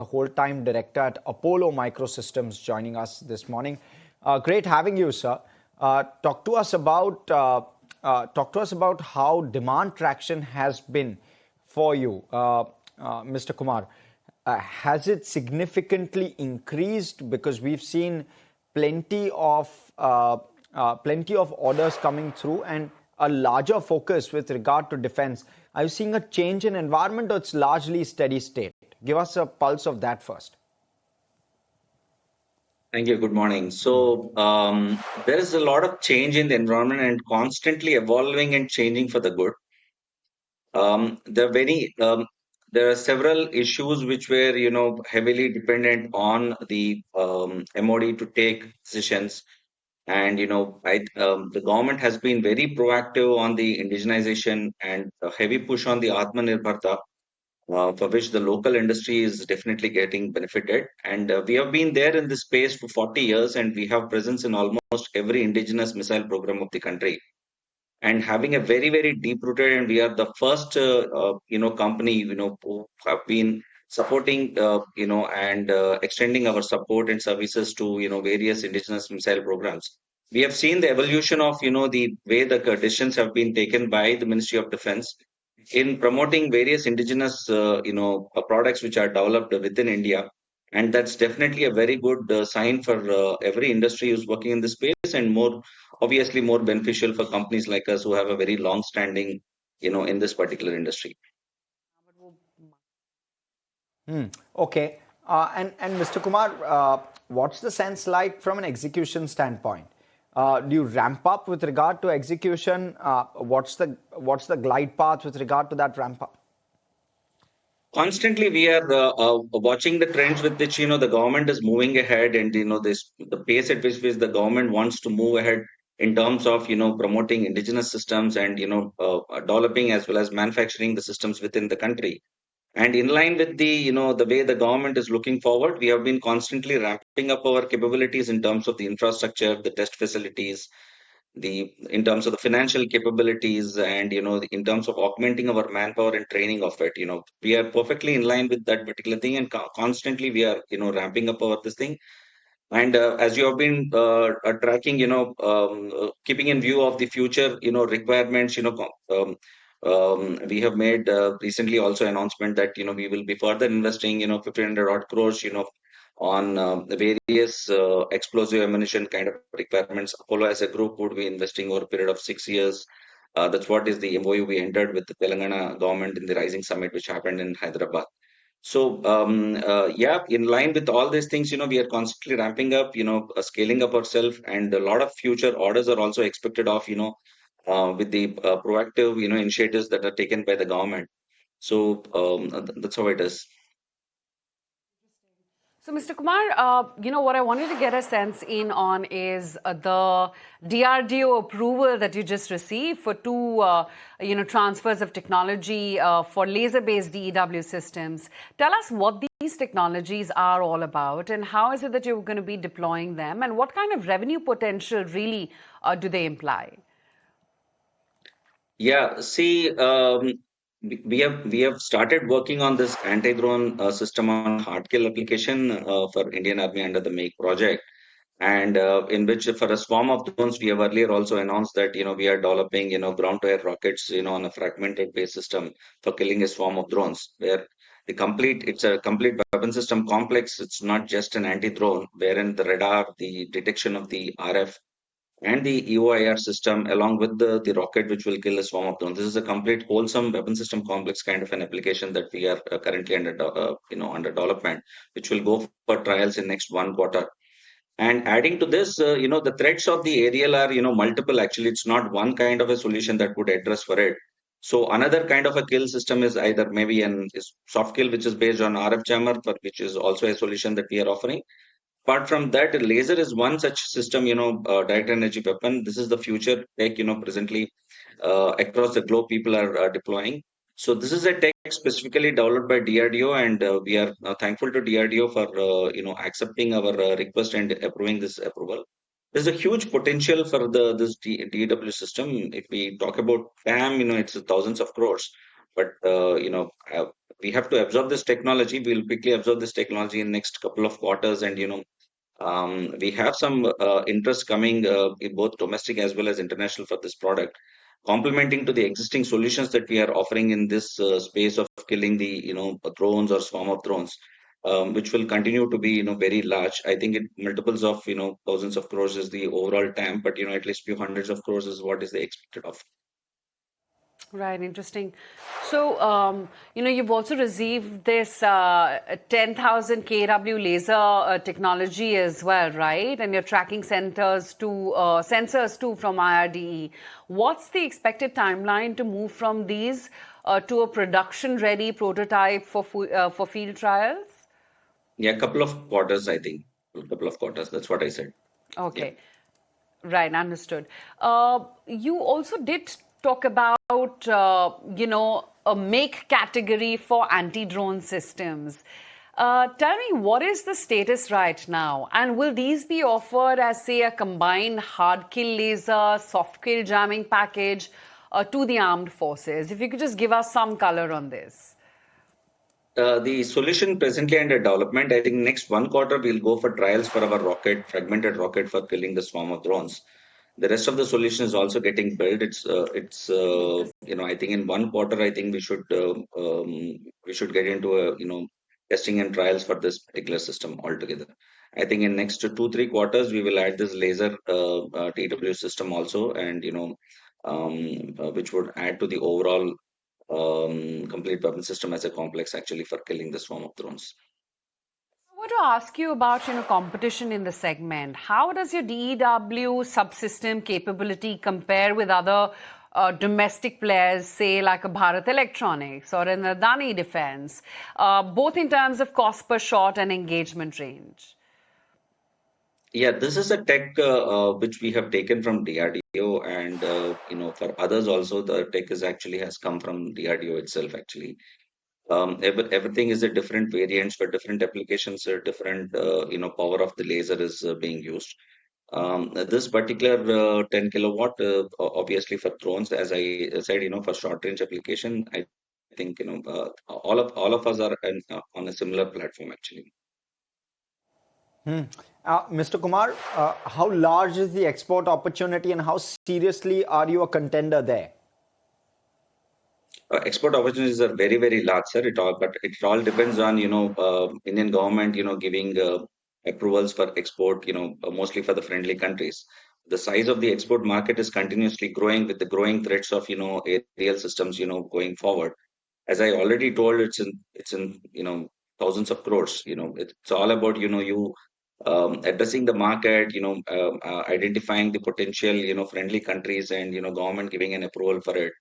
Whole-Time Director at Apollo Microsystems, joining us this morning. Great having you, sir. Talk to us about how demand traction has been for you, Mr. Kumar. Has it significantly increased? Because we've seen plenty of orders coming through and a larger focus with regard to defense. Are you seeing a change in environment, or it's largely steady state? Give us a pulse of that first. Thank you. Good morning. So, there is a lot of change in the environment and constantly evolving and changing for the good. There are there are several issues which were, heavily dependent on the MOD to take decisions. And, the government has been very proactive on the indigenization and a heavy push on the Atmanirbharta, for which the local industry is definitely getting benefited. And we have been there in this space for 40 years, and we have presence in almost every indigenous missile program of the country. And having a very, very deep rooted, and we are the first, company, who have been supporting, and extending our support and services to, various indigenous missile programs. We have seen the evolution of, the way the decisions have been taken by the Ministry of Defense in promoting various indigenous, products which are developed within India. And that's definitely a very good sign for every industry who's working in this space, and obviously more beneficial for companies like us who have a very long standing, in this particular industry. Okay. And Mr. Kumar, what's the sense like from an execution standpoint? Do you ramp up with regard to execution? What's the glide path with regard to that ramp up? Constantly, we are watching the trends with which the government is moving ahead, and the pace at which the government wants to move ahead in terms of promoting indigenous systems and developing as well as manufacturing the systems within the country. And in line with the way the government is looking forward, we have been constantly ramping up our capabilities in terms of the infrastructure, the test facilities, in terms of the financial capabilities, and in terms of augmenting our manpower and training of it. We are perfectly in line with that particular thing, and constantly we are ramping up our this thing. And as you have been tracking, keeping in view of the future, requirements, we have made recently also announcement that we will be further investing 1,500 odd crores on the various explosive ammunition kind of requirements. Apollo as a group would be investing over a period of 6 years. That's what is the MOU we entered with the Telangana government in the Rising Summit, which happened in Hyderabad. So, yeah, in line with all these things, we are constantly ramping up, scaling up ourselves, and a lot of future orders are also expected of, with the proactive, initiatives that are taken by the government. So, that's how it is. So, Mr. Kumar, what I wanted to get a sense in on is the DRDO approval that you just received for two, transfers of technology for laser-based DEW systems. Tell us what these technologies are all about, and how is it that you're going to be deploying them, and what kind of revenue potential really do they imply? Yeah, see, we have started working on this anti-drone system on hard kill application for Indian Army under the Make project, and in which for a swarm of drones, we have earlier also announced that we are developing ground-to-air rockets on a fragmented base system for killing a swarm of drones, where it's a complete weapon system complex. It's not just an anti-drone, wherein the radar, the detection of the RF, and the EOIR system, along with the rocket which will kill a swarm of drones. This is a complete wholesome weapon system complex kind of an application that we are currently under development, which will go for trials in next 1 quarter. And adding to this, the threats of the aerial are multiple. Actually, it's not one kind of a solution that would address for it. So another kind of a kill system is either maybe an is soft kill, which is based on RF jammer, but which is also a solution that we are offering. Apart from that, laser is one such system, direct energy weapon. This is the future tech, presently across the globe, people are deploying. So this is a tech specifically developed by DRDO, and we are thankful to DRDO for, accepting our request and approving this approval. There's a huge potential for this DW system. If we talk about TAM, it's thousands of crores, but we have to absorb this technology. We'll quickly absorb this technology in next couple of quarters, and we have some interest coming in both domestic as well as international for this product, complementing to the existing solutions that we are offering in this space of killing the drones or swarm of drones, which will continue to be very large. I think it multiples of thousands of crores is the overall TAM, but at least few hundreds of crores is what is the expected of. Right, interesting. So, you've also received this 10,000 kW laser technology as well, right? And you're tracking sensors too from IRDE. What's the expected timeline to move from these to a production-ready prototype for field trials? Yeah, a couple of quarters, I think. A couple of quarters. That's what I said. Okay. Yeah. Right, understood. You also did talk about, a make category for anti-drone systems. Tell me, what is the status right now? And will these be offered as, say, a combined hard kill laser, soft kill jamming package to the armed forces? If you could just give us some color on this. The solution presently under development. I think next 1 quarter we'll go for trials for our fragmented rocket for killing the swarm of drones. The rest of the solution is also getting built. I think in 1 quarter, I think we should get into testing and trials for this particular system altogether. I think in next 2-3 quarters we will add this laser TW system also, and which would add to the overall complete weapon system as a complex actually for killing the swarm of drones. I want to ask you about competition in the segment. How does your DEW subsystem capability compare with other domestic players, say like a Bharat Electronics or an Adani Defense, both in terms of cost per shot and engagement range? Yeah, this is a tech which we have taken from DRDO, and for others also the tech has come from DRDO itself actually. Everything is a different variants for different applications, different power of the laser is being used. This particular 10 kilowatt, obviously for drones, as I said, for short range application, I think all of us are on a similar platform actually. Mr. Kumar, how large is the export opportunity, and how seriously are you a contender there? Export opportunities are very, very large, sir. But it all depends on Indian government giving approvals for export, mostly for the friendly countries. The size of the export market is continuously growing with the growing threats of aerial systems going forward. As I already told, it's in thousands of crores. It's all about you addressing the market, identifying the potential friendly countries, and government giving an approval for it.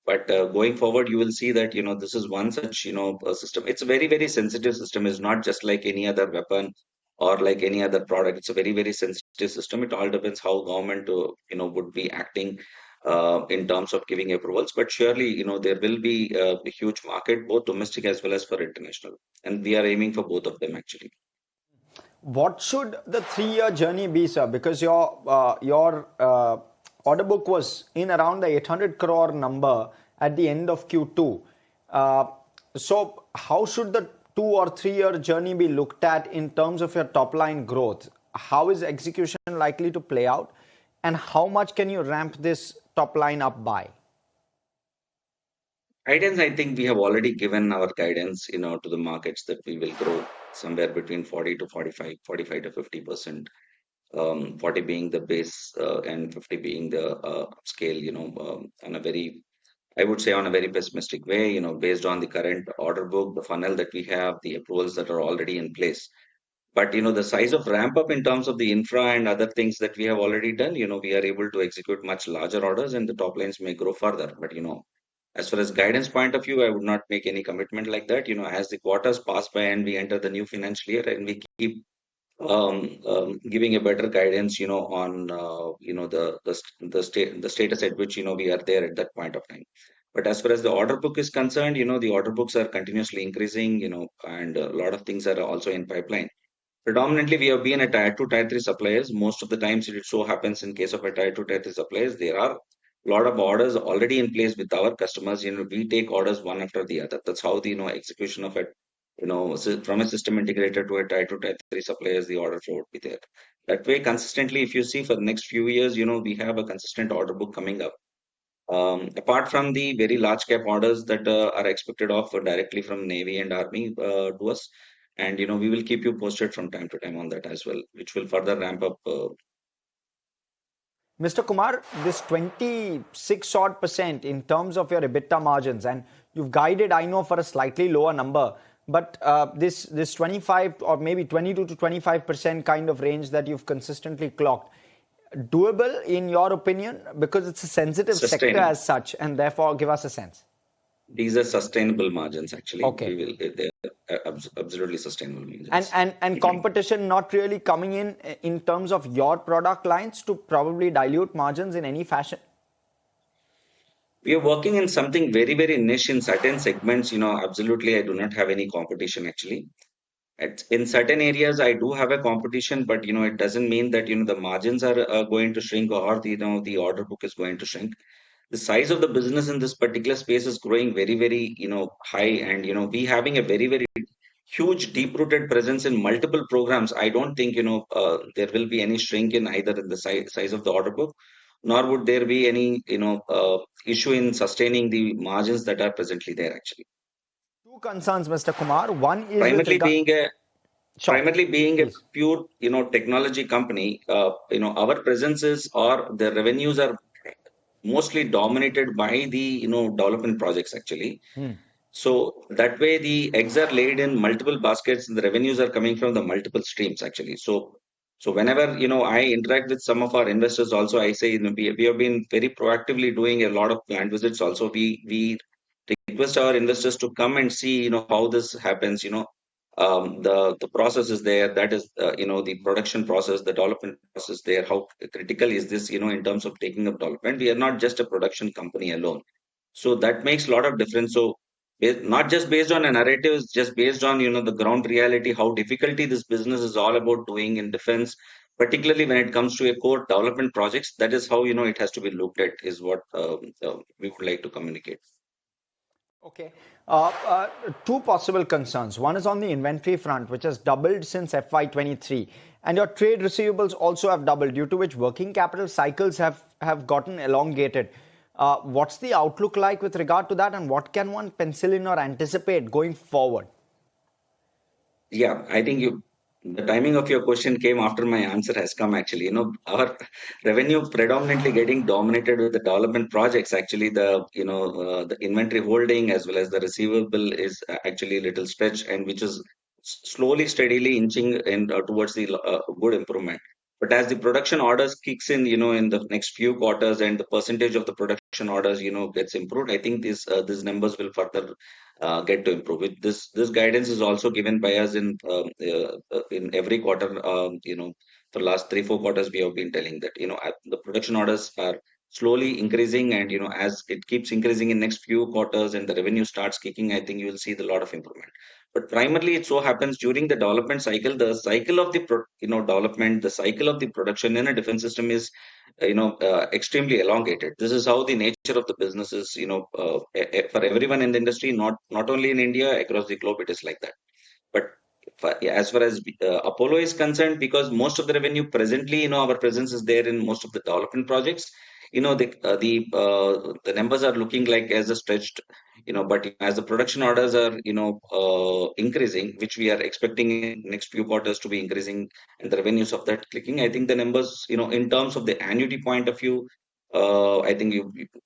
But going forward, you will see that this is one such a system. It's a very, very sensitive system. It's not just like any other weapon or like any other product. It's a very, very sensitive system. It all depends how government would be acting in terms of giving approvals. But surely there will be a huge market, both domestic as well as for international, and we are aiming for both of them actually. What should the 3-year journey be, sir? Because your order book was in around the 800 crore number at the end of Q2. So how should the 2 or 3-year journey be looked at in terms of your top line growth? How is execution likely to play out, and how much can you ramp this top line up by? Guidance, I think we have already given our guidance to the markets that we will grow somewhere between 40 to 45, 45 to 50%. 40 being the base and 50 being the scale, on a very, I would say on a very pessimistic way, based on the current order book, the funnel that we have, the approvals that are already in place. But, the size of ramp up in terms of the infra and other things that we have already done, we are able to execute much larger orders, and the top lines may grow further. But, as far as guidance point of view, I would not make any commitment like that. As the quarters pass by and we enter the new financial year, and we keep giving a better guidance, on the status at which we are there at that point of time. But as far as the order book is concerned, the order books are continuously increasing, and a lot of things are also in pipeline. Predominantly, we have been a tier 2, tier 3 suppliers. Most of the times, it so happens in case of a tier 2, tier 3 suppliers, there are lot of orders already in place with our customers. We take orders one after the other. That's how the execution of it. From a system integrator to a tier 2, tier 3 suppliers, the order flow would be there. That way, consistently, if you see for the next few years, we have a consistent order book coming up. Apart from the very large cap orders that are expected of directly from Navy and Army to us, and we will keep you posted from time to time on that as well, which will further ramp up. Mr. Kumar, this 26 odd percent in terms of your EBITDA margins, and you've guided, I know, for a slightly lower number, but this 25 or maybe 22 to 25% kind of range that you've consistently clocked, doable in your opinion, because it's a sensitive sector as such, and therefore give us a sense. These are sustainable margins, actually. Okay. They're absolutely sustainable margins. And competition not really coming in terms of your product lines to probably dilute margins in any fashion? We are working in something very, very niche in certain segments. Absolutely, I do not have any competition, actually. In certain areas, I do have a competition, but it doesn't mean that the margins are going to shrink, or the order book is going to shrink. The size of the business in this particular space is growing very, very high, and we having a very, very huge deep-rooted presence in multiple programs. I don't think there will be any shrink in either in the size of the order book, nor would there be any issue in sustaining the margins that are presently there, actually. Two concerns, Mr. Kumar. One is primarily being a pure technology company. Our presence is, or the revenues are mostly dominated by the development projects, actually. So that way the eggs are laid in multiple baskets and the revenues are coming from the multiple streams, actually. So whenever I interact with some of our investors also, I say we have been very proactively doing a lot of plant visits also. We request our investors to come and see how this happens. The process is there. That is the production process, the development process there. How critical is this in terms of taking up development? We are not just a production company alone, so that makes a lot of difference. So not just based on a narrative, it's just based on the ground reality, how difficulty this business is all about doing in defense, particularly when it comes to a core development projects. That is how it has to be looked at, is what we would like to communicate. Okay. Two possible concerns. One is on the inventory front, which has doubled since FY23, and your trade receivables also have doubled, due to which working capital cycles have gotten elongated. What's the outlook like with regard to that, and what can one pencil in or anticipate going forward? Yeah, I think the timing of your question came after my answer has come, actually. Our revenue predominantly getting dominated with the development projects. Actually, the inventory holding as well as the receivable is actually a little stretched, and which is slowly, steadily inching in towards the good improvement. But as the production orders kicks in, in the next few quarters, and the percentage of the production orders, gets improved, I think these numbers will further get to improve. This guidance is also given by us in every quarter. For the last 3-4 quarters, we have been telling that the production orders are slowly increasing, and as it keeps increasing in next few quarters and the revenue starts kicking, I think you will see the lot of improvement. But primarily, it so happens during the development cycle, the cycle of the development, the cycle of the production in a defense system is extremely elongated. This is how the nature of the business is. For everyone in the industry, not only in India, across the globe, it is like that. But as far as Apollo is concerned, because most of the revenue presently, our presence is there in most of the development projects. The numbers are looking like as a stretched, but as the production orders are, increasing, which we are expecting in next few quarters to be increasing, and the revenues of that clicking, I think the numbers, in terms of the annuity point of view, I think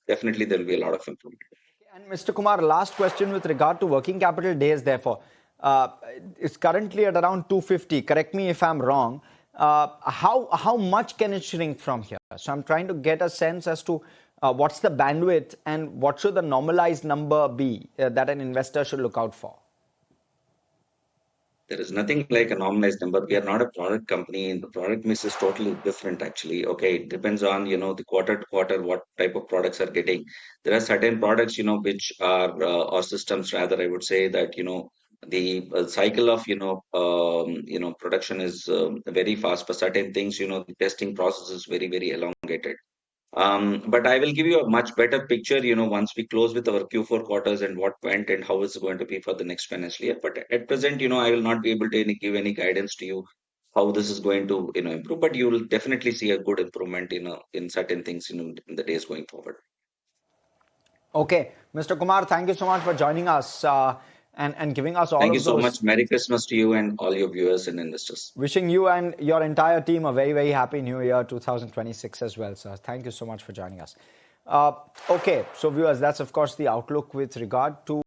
definitely there will be a lot of improvement. And Mr. Kumar, last question with regard to working capital days, therefore. It's currently at around 250. Correct me if I'm wrong. How much can it shrink from here? So I'm trying to get a sense as to what's the bandwidth and what should the normalized number be that an investor should look out for? There is nothing like a normalized number. We are not a product company. The product mix is totally different, actually. Okay, it depends on the quarter to quarter what type of products are getting. There are certain products which are or systems rather, I would say that the cycle of production is very fast. For certain things, the testing process is very, very elongated. But I will give you a much better picture, once we close with our Q4 quarters and what went and how it's going to be for the next financial year. But at present, I will not be able to give any guidance to you how this is going to, improve. But you will definitely see a good improvement, in certain things, in the days going forward. Okay, Mr. Kumar, thank you so much for joining us and giving us all Thank of you so those. much. Merry Christmas to you and all your viewers and investors. Wishing you and your entire team a very, very happy New Year 2026 as well, sir. Thank you so much for joining us. Okay, so viewers, that's of course the outlook with regard to